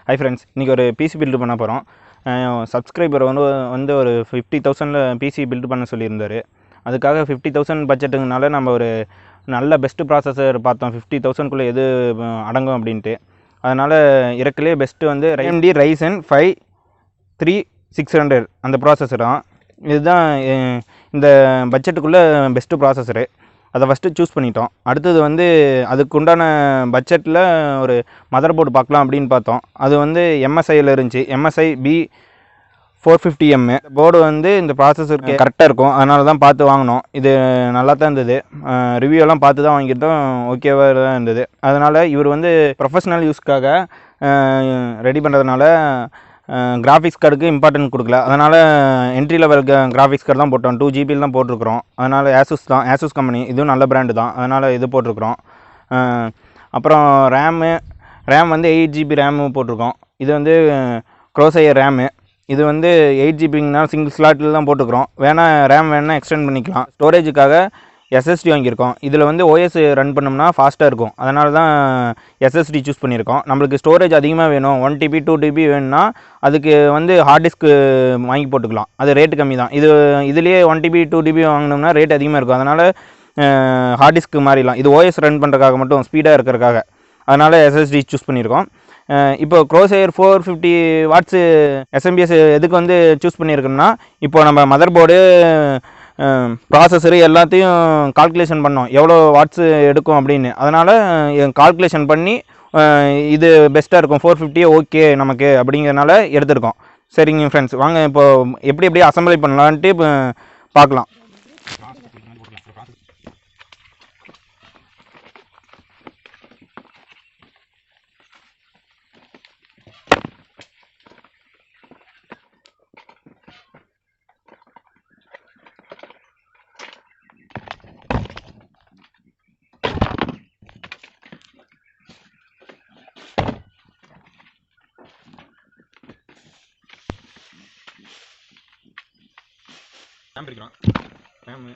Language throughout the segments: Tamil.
Hi friends, இன்னைக்கு ஒரு PC build பண்ண போறோம். சப்ஸ்கிரைபர் வந்து ஒரு 50,000ல PC build பண்ண சொல்லியிருந்தாரு. அதுக்காக 50,000 பட்ஜெட்டுங்கனால நம்ம ஒரு நல்ல பெஸ்ட் ப்ராசஸர் பார்த்தோம். 50,000 குள்ள எது அடங்கும் அப்படின்ட்டு. அதனால இறக்கலே பெஸ்ட் வந்து AMD Ryzen 5 3600 அந்த ப்ராசஸர் தான். இதுதான் இந்த பட்ஜெட்டுக்குள்ள பெஸ்ட் ப்ராசஸர். அதை ஃபஸ்ட்டு சூஸ் பண்ணிட்டோம். அடுத்தது வந்து அதுக்கு உண்டான பட்ஜெட்டில் ஒரு மதர்போர்டு பார்க்கலாம் அப்படின்னு பார்த்தோம். அது வந்து MSIயில் இருந்துச்சு. MSI B450M போர்டு வந்து இந்த ப்ராசஸருக்கு கரெக்டாக இருக்கும். அதனால தான் பார்த்து வாங்கினோம். இது நல்லா தான் இருந்தது. ரிவ்யூலாம் பார்த்து தான் வாங்கிட்டோம். ஓகேவாக தான் இருந்தது. அதனால் இவர் வந்து ப்ரொஃபஷ்னல் யூஸ்க்காக ரெடி பண்ணுறதுனால கிராஃபிக்ஸ் கார்டுக்கு இம்பார்ட்டன்ட் கொடுக்கல. அதனால் என்ட்ரி லெவல் கிராஃபிக்ஸ் கார்டு தான் போட்டோம். 2GB தான் போட்டிருக்கிறோம். அதனால் ஆசூஸ் கம்பெனி, இதுவும் நல்ல பிராண்டு தான். அதனால் இது போட்டிருக்கிறோம். அப்புறம் ரேம் வந்து 8GB ரேமு போட்டிருக்கோம். இது வந்து க்ரோசையர் ரேமு. இது வந்து 8GBங்கனால சிங்கிள் ஸ்லாட்டில் தான் போட்டுக்கிறோம். ரேம் வேணால் எக்ஸ்டெண்ட் பண்ணிக்கலாம். ஸ்டோரேஜுக்காக SSD வாங்கியிருக்கோம். இதில் வந்து OS ரன் பண்ணோம்னா ஃபாஸ்ட்டாக இருக்கும். அதனால தான் SSD சூஸ் பண்ணியிருக்கோம். நம்மளுக்கு ஸ்டோரேஜ் அதிகமாக வேணும், 1TB 2TB வேணும்னா அதுக்கு வந்து ஹார்ட் டிஸ்க்கு வாங்கி போட்டுக்கலாம். அது ரேட்டு கம்மி தான். இதுலேயே 1TB 2TB வாங்கினோம்னா ரேட் அதிகமாக இருக்கும். அதனால் ஹார்ட் டிஸ்க்கு மாறிடலாம். இது OS ரன் பண்ணுறதுக்காக மட்டும், ஸ்பீடாக இருக்கிறதுக்காக. அதனால் SSD சூஸ் பண்ணியிருக்கோம். இப்போ க்ரோசையர் 450 வாட்ஸு SMBS எதுக்கு வந்து சூஸ் பண்ணியிருக்கோம்னா, இப்போ நம்ம மதர்போர்டு ப்ராசஸரு எல்லாத்தையும் கால்குலேஷன் பண்ணோம், எவ்வளோ வாட்ஸு எடுக்கும் அப்படின்னு. அதனால் கால்குலேஷன் பண்ணி இது பெஸ்ட்டாக இருக்கும், 450 ஓகே நமக்கு அப்படிங்கிறனால எடுத்திருக்கோம். சரிங்க ஃப்ரெண்ட்ஸ், வாங்க இப்போ எப்படி அசம்பிளி பண்ணலான்ட்டு பார்க்கலாம். ரேம் பிரிக்கிறோம். ரேமு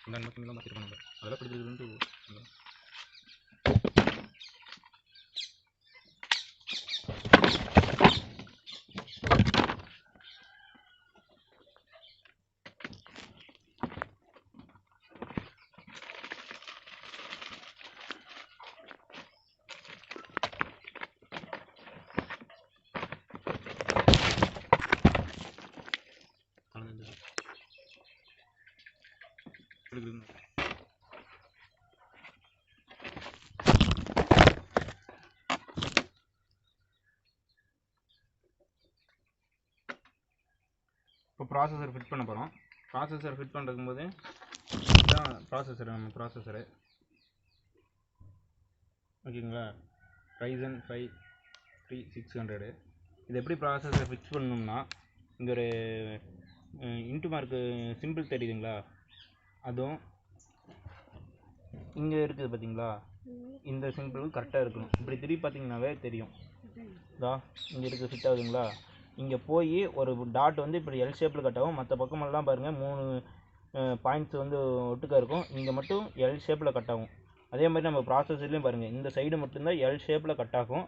இந்த மட்டும் மாற்றிருக்கோம். நம்ம அதெல்லாம் பிடிச்சிருக்குன்ட்டு இப்போ ப்ராசஸர் ஃபிட் பண்ண போகிறோம். ப்ராசஸர் ஃபிட் பண்ணுறதுக்கும் போது இதுதான் நம்ம ப்ராசஸரு ஓகேங்களா. Ryzen 5 3600. இது எப்படி ப்ராசஸர் ஃபிக்ஸ் பண்ணணும்னா, இங்கே ஒரு இன்ட்டு மார்க்கு சிம்பிள் தெரியுதுங்களா, அதுவும் இங்கே இருக்குது பார்த்தீங்களா, இந்த சிம்பிள் கரெக்டாக இருக்கணும். இப்படி திருப்பி பார்த்தீங்கன்னாவே தெரியும். இங்கே இருக்குது, ஃபிட் ஆகுதுங்களா. இங்கே போய் ஒரு டாட் வந்து இப்படி எல் ஷேப்பில் கட் ஆகும். மற்ற பக்கமெல்லாம் பாருங்கள் 3 பாயிண்ட்ஸ் வந்து ஒட்டுக்காக இருக்கும். இங்கே மட்டும் எல் ஷேப்பில் கட் ஆகும். அதே மாதிரி நம்ம ப்ராசஸர்லேயும் பாருங்கள், இந்த சைடு மட்டும்தான் எல் ஷேப்பில் கட் ஆகும்.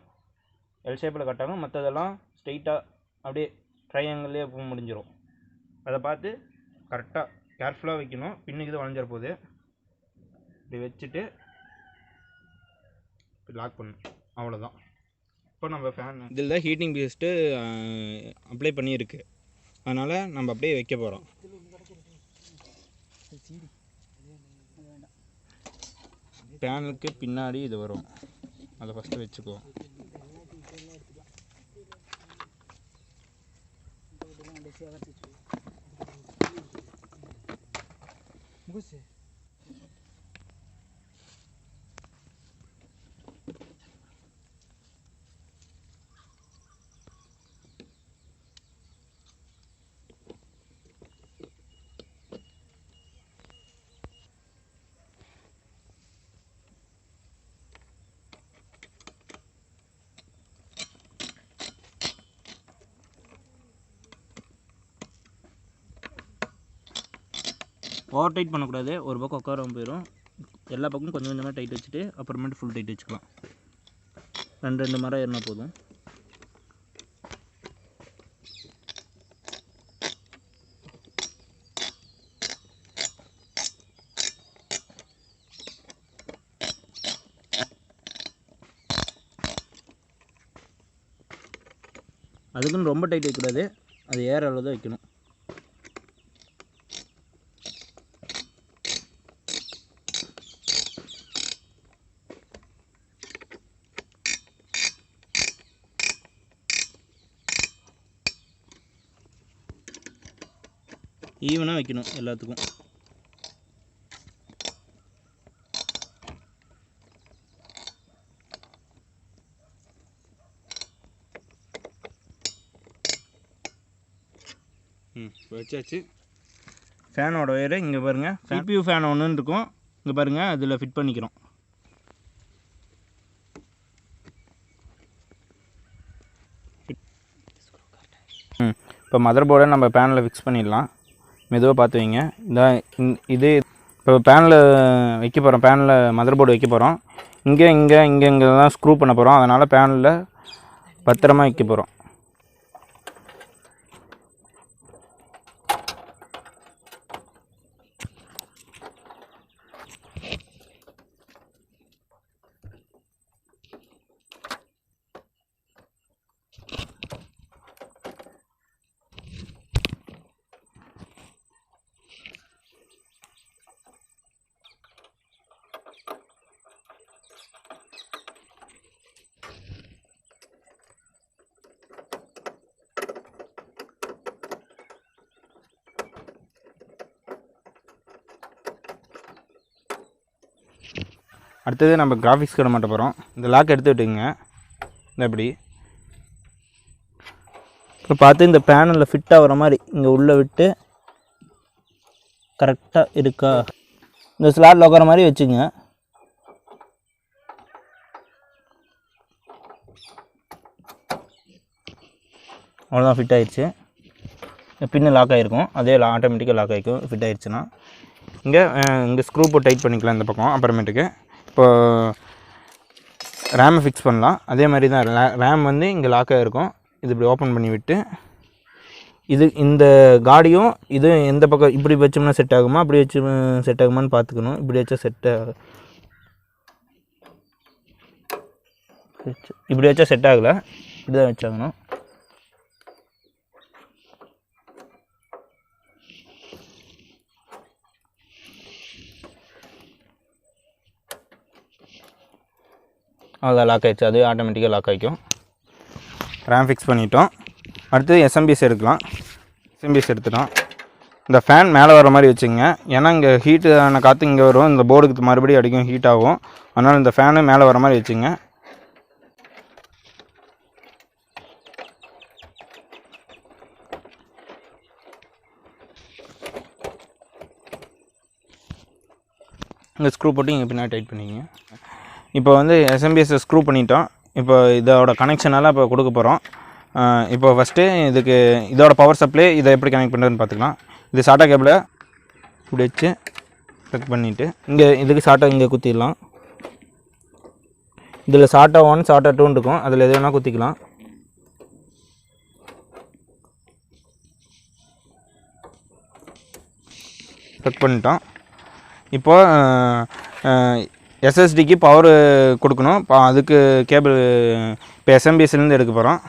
மற்றதெல்லாம் ஸ்ட்ரெயிட்டாக அப்படியே ட்ரையாங்கிள்லேயே முடிஞ்சிடும். அதை பார்த்து கரெக்டாக கேர்ஃபுல்லாக வைக்கணும். பின்னுக்கு இது வளைஞ்சிட போகுது. இப்படி வச்சுட்டு இப்படி லாக் பண்ணணும், அவ்வளோதான். இப்போ நம்ம ஃபேன் இதில் தான் ஹீட்டிங் பேஸ்ட்டு அப்ளை பண்ணியிருக்கு. அதனால் நம்ம அப்படியே வைக்க போகிறோம். ஃபேனுக்கு பின்னாடி இது வரும், அதை ஃபஸ்ட்டு வச்சுக்குவோம். ஓவர் டைட் பண்ணக்கூடாது, ஒரு பக்கம் உட்காராமல் போயிடும். எல்லா பக்கமும் கொஞ்சம் கொஞ்சமாக டைட் வச்சுட்டு அப்புறமேட்டு ஃபுல் டைட் வச்சுக்கலாம். 2 மரம் ஏறினா போதும். அதுக்குன்னு ரொம்ப டைட் வைக்கக்கூடாது, அது ஏற அளவு தான் வைக்கணும். ஈவனாக வைக்கணும் எல்லாத்துக்கும். வச்சாச்சு. ஃபேனோட ஒயரு இங்கே பாருங்கள், CPU ஃபேன் ஒன்று இருக்கும், இங்கே பாருங்கள், அதில் ஃபிட் பண்ணிக்கிறோம். இப்போ மதர் போர்டை நம்ம பேனில் ஃபிக்ஸ் பண்ணிடலாம். மெதுவாக பார்த்து வைங்க. இது இப்போ பேனில் வைக்க போகிறோம், பேனில் மதர் போர்டு வைக்க போகிறோம். இங்கே தான் ஸ்க்ரூ பண்ண போகிறோம். அதனால் பேனில் பத்திரமாக வைக்க போகிறோம். அடுத்தது நம்ம கிராஃபிக்ஸ் கார்டு மாட்ட போகிறோம். இந்த லாக் எடுத்து விட்டுங்க. இந்த இப்படி இப்போ பார்த்து இந்த பேனலில் ஃபிட் ஆகிற மாதிரி இங்கே உள்ளே விட்டு கரெக்டாக இருக்கா, இந்த ஸ்லாட்டில் உட்கார மாதிரி வச்சுங்க. அவ்வளோதான், ஃபிட் ஆகிடுச்சு. பின்னு லாக் ஆகிருக்கும், அதே ஆட்டோமேட்டிக்காக லாக் ஆகிக்கும் ஃபிட் ஆகிடுச்சுன்னா. இங்கே ஸ்க்ரூ போட்டு டைட் பண்ணிக்கலாம் இந்த பக்கம். அப்புறமேட்டுக்கு இப்போது ரேமை ஃபிக்ஸ் பண்ணலாம். அதே மாதிரி தான் ரேம் வந்து இங்கே லாக்காக இருக்கும். இது இப்படி ஓப்பன் பண்ணி விட்டு இந்த காடியும் இது எந்த பக்கம் இப்படி வச்சோம்னா செட் ஆகுமா, அப்படி வச்சு செட் ஆகுமான்னு பார்த்துக்கணும். இப்படி வச்சா இப்படி வச்சா செட் ஆகலை, இப்படி தான் வச்சாகணும். அவ்வளோதான், லாக் ஆகிடுச்சு. அது ஆட்டோமேட்டிக்காக லாக் ஆகிக்கும். ரேம் ஃபிக்ஸ் பண்ணிட்டோம். அடுத்தது எஸ்எம்பிஎஸ் எடுக்கலாம். எஸ்எம்பிஎஸ் எடுத்துட்டோம். இந்த ஃபேன் மேலே வர மாதிரி வச்சுங்க. ஏன்னா இங்கே ஹீட்டான காற்று இங்கே வரும், இந்த போர்டுக்கு மறுபடியும் அடிக்கும், ஹீட் ஆகும். அதனால் இந்த ஃபேனு மேலே வர மாதிரி வச்சுங்க. இங்கே ஸ்க்ரூ போட்டு இங்கே பின்னாடி டைட் பண்ணிக்கங்க. இப்போ வந்து எஸ்எம்பிஎஸ்ஸை ஸ்க்ரூ பண்ணிட்டோம். இப்போ இதோட கனெக்ஷனெல்லாம் இப்போ கொடுக்க போகிறோம். இப்போ ஃபஸ்ட்டு இதோட பவர் சப்ளை இதை எப்படி கனெக்ட் பண்ணுறதுன்னு பார்த்துக்கலாம். இது சாட்டா கேபிளை இப்படி வச்சு செக் பண்ணிவிட்டு இதுக்கு சாட்டா இங்கே குத்திடலாம். இதில் சாட்டா 1 சாட்டா 2 இருக்கும், அதில் எது வேணால் குத்திக்கலாம். செக் பண்ணிட்டோம். இப்போது எஸ்எஸ்டிக்கு பவர் கொடுக்கணும். அதுக்கு கேபிள் இப்போ எஸ்எம்பிஎஸ்லேருந்து எடுக்க போகிறோம்.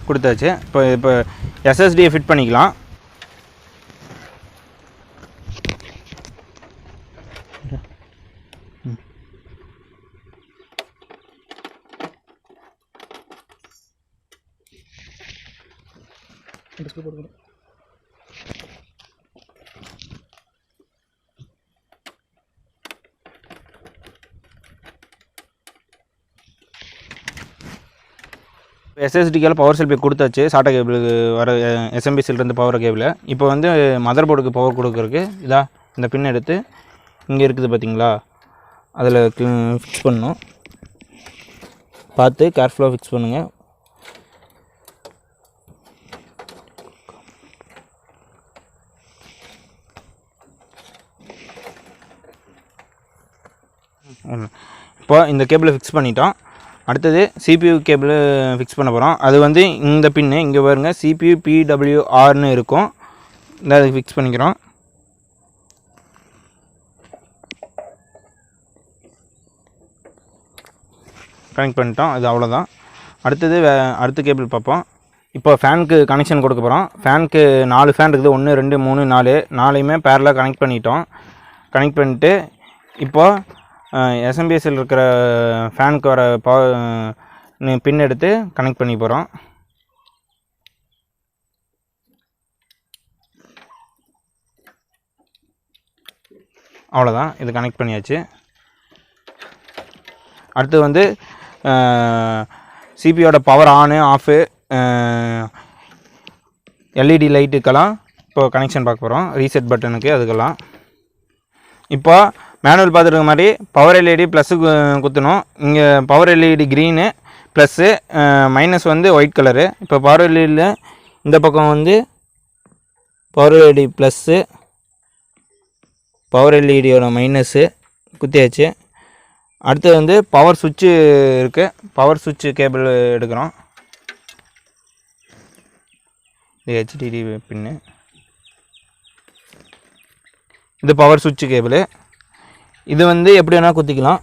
கொடுத்தாச்சு. இப்போ எஸ்எஸ்டியை ஃபிட் பண்ணிக்கலாம். எஸ்எஸ்டிக்கால் பவர் செல் போய் கொடுத்தாச்சு. சாட்டா கேபிளுக்கு வர எஸ்எம்பிசிலேருந்து பவர் கேபிள். இப்போ வந்து மதர் போர்டுக்கு பவர் கொடுக்குறதுக்கு இந்த பின் எடுத்து இங்கே இருக்குது பார்த்தீங்களா, அதில் ஃபிக்ஸ் பண்ணணும். பார்த்து கேர்ஃபுல்லாக ஃபிக்ஸ் பண்ணுங்கள். இப்போ இந்த கேபிளை ஃபிக்ஸ் பண்ணிட்டோம். அடுத்தது CPU கேபிள் ஃபிக்ஸ் பண்ண போகிறோம். அது வந்து இந்த பின்னு இங்கே பாருங்கள், CPU PWRன்னு இருக்கும். இந்த அதுக்கு ஃபிக்ஸ் பண்ணிக்கிறோம். கனெக்ட் பண்ணிட்டோம். அது அவ்வளோதான். அடுத்தது அடுத்த கேபிள் பார்ப்போம். இப்போ ஃபேனுக்கு கனெக்ஷன் கொடுக்க போகிறோம். ஃபேனுக்கு 4 ஃபேன் இருக்குது. 1 2 3 4 4யுமே பேரலாக கனெக்ட் பண்ணிட்டோம். கனெக்ட் பண்ணிட்டு இப்போது SMPSல் இருக்கிற ஃபேனுக்கு வர பின் எடுத்து கனெக்ட் பண்ணி போகிறோம். அவ்வளோதான், இது கனெக்ட் பண்ணியாச்சு. அடுத்து வந்து சிபியோட பவர் ஆனு ஆஃபு LED லைட்டுக்கெல்லாம் இப்போ கனெக்ஷன் பார்க்க போகிறோம். ரீசெட் பட்டனுக்கு அதுக்கெல்லாம் இப்போ மேனுவல் பார்த்துருக்க மாதிரி பவர் LED ப்ளஸ்ஸு குத்தணும். இங்கே power LED green plus minus வந்து ஒயிட் கலரு. இப்போ பவர் LEDயில் இந்த பக்கம் வந்து பவர் LED ப்ளஸ்ஸு, பவர் LEDயோட மைனஸு குத்தியாச்சு. அடுத்தது வந்து பவர் சுவிட்சு இருக்குது. பவர் சுவிட்சு கேபிள் எடுக்கிறோம். இது HDD பின்னு. இது பவர் சுவிட்சு கேபிள். இது வந்து எப்படி வேணால் குத்திக்கலாம்.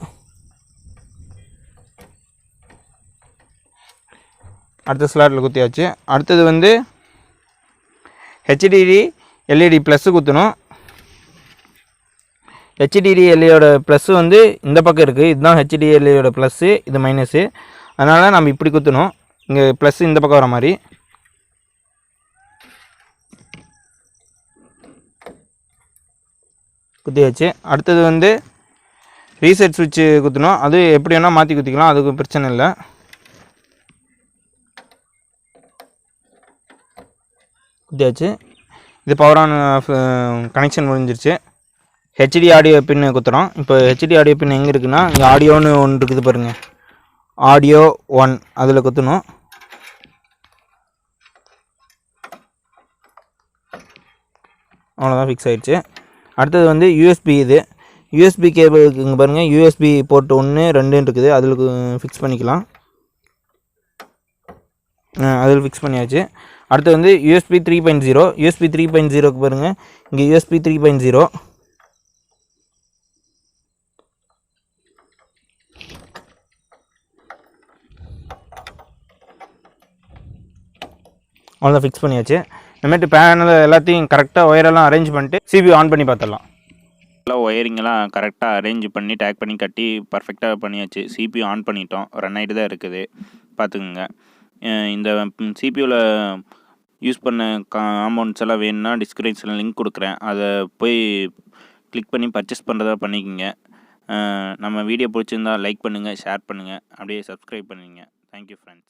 அடுத்த ஸ்லாட்டில் குத்தியாச்சு. அடுத்தது வந்து HDD LED ப்ளஸ்ஸு குத்தணும். HDD LEDயோட ப்ளஸ்ஸு வந்து இந்த பக்கம் இருக்குது. இதுதான் HDD LEDயோட ப்ளஸ்ஸு, இது மைனஸு. அதனால் நம்ம இப்படி குத்தணும். இங்கே ப்ளஸ்ஸு இந்த பக்கம் வர மாதிரி குத்தியாச்சு. அடுத்தது வந்து ரீசெட் சுவிட்சு குத்தணும். அது எப்படி வேணால் மாற்றி குத்திக்கலாம், அதுக்கு பிரச்சனை இல்லை. குத்தியாச்சு. இது பவர் ஆன் கனெக்ஷன் முடிஞ்சிருச்சு. HD ஆடியோ பின்னு குத்துறோம். இப்போ HD ஆடியோ பின் எங்கே இருக்குன்னா, இங்கே ஆடியோன்னு ஒன்று இருக்குது பாருங்கள், ஆடியோ 1 அதில் குத்தணும். அவ்வளோதான், ஃபிக்ஸ் ஆகிடுச்சு. அடுத்தது வந்து USB. இது USB கேபிளுக்கு இங்கே பாருங்கள், USB போர்ட் 1 2 இருக்குது. அதில் ஃபிக்ஸ் பண்ணிக்கலாம். அதில் ஃபிக்ஸ் பண்ணியாச்சு. அடுத்து வந்து USB 3.0. USB 3.0க்கு பாருங்கள், இங்கே USB 3.0. அவ்வளோதான், ஃபிக்ஸ் பண்ணியாச்சு. இனிமேட்டு பேனல் எல்லாத்தையும் கரெக்டாக ஒயரெல்லாம் அரேஞ்ச் பண்ணிட்டு CPU ஆன் பண்ணி பார்த்துடலாம். எல்லாம் ஒயரிங்கெல்லாம் கரெக்டாக அரேஞ்ச் பண்ணி டேக் பண்ணி கட்டி பர்ஃபெக்டாக பண்ணியாச்சு. CPU ஆன் பண்ணிட்டோம். ரன் ஆகிட்டு தான் இருக்குது, பார்த்துக்குங்க. இந்த CPUவில் யூஸ் பண்ண காம்பவுண்ட்ஸ் எல்லாம் வேணும்னா டிஸ்கிரிப்ஷனில் லிங்க் கொடுக்குறேன். அதை போய் கிளிக் பண்ணி பர்ச்சேஸ் பண்ணுறதா பண்ணிக்கோங்க. நம்ம வீடியோ பிடிச்சிருந்தால் லைக் பண்ணுங்கள், ஷேர் பண்ணுங்கள், அப்படியே சப்ஸ்கிரைப் பண்ணுங்க. Thank you friends.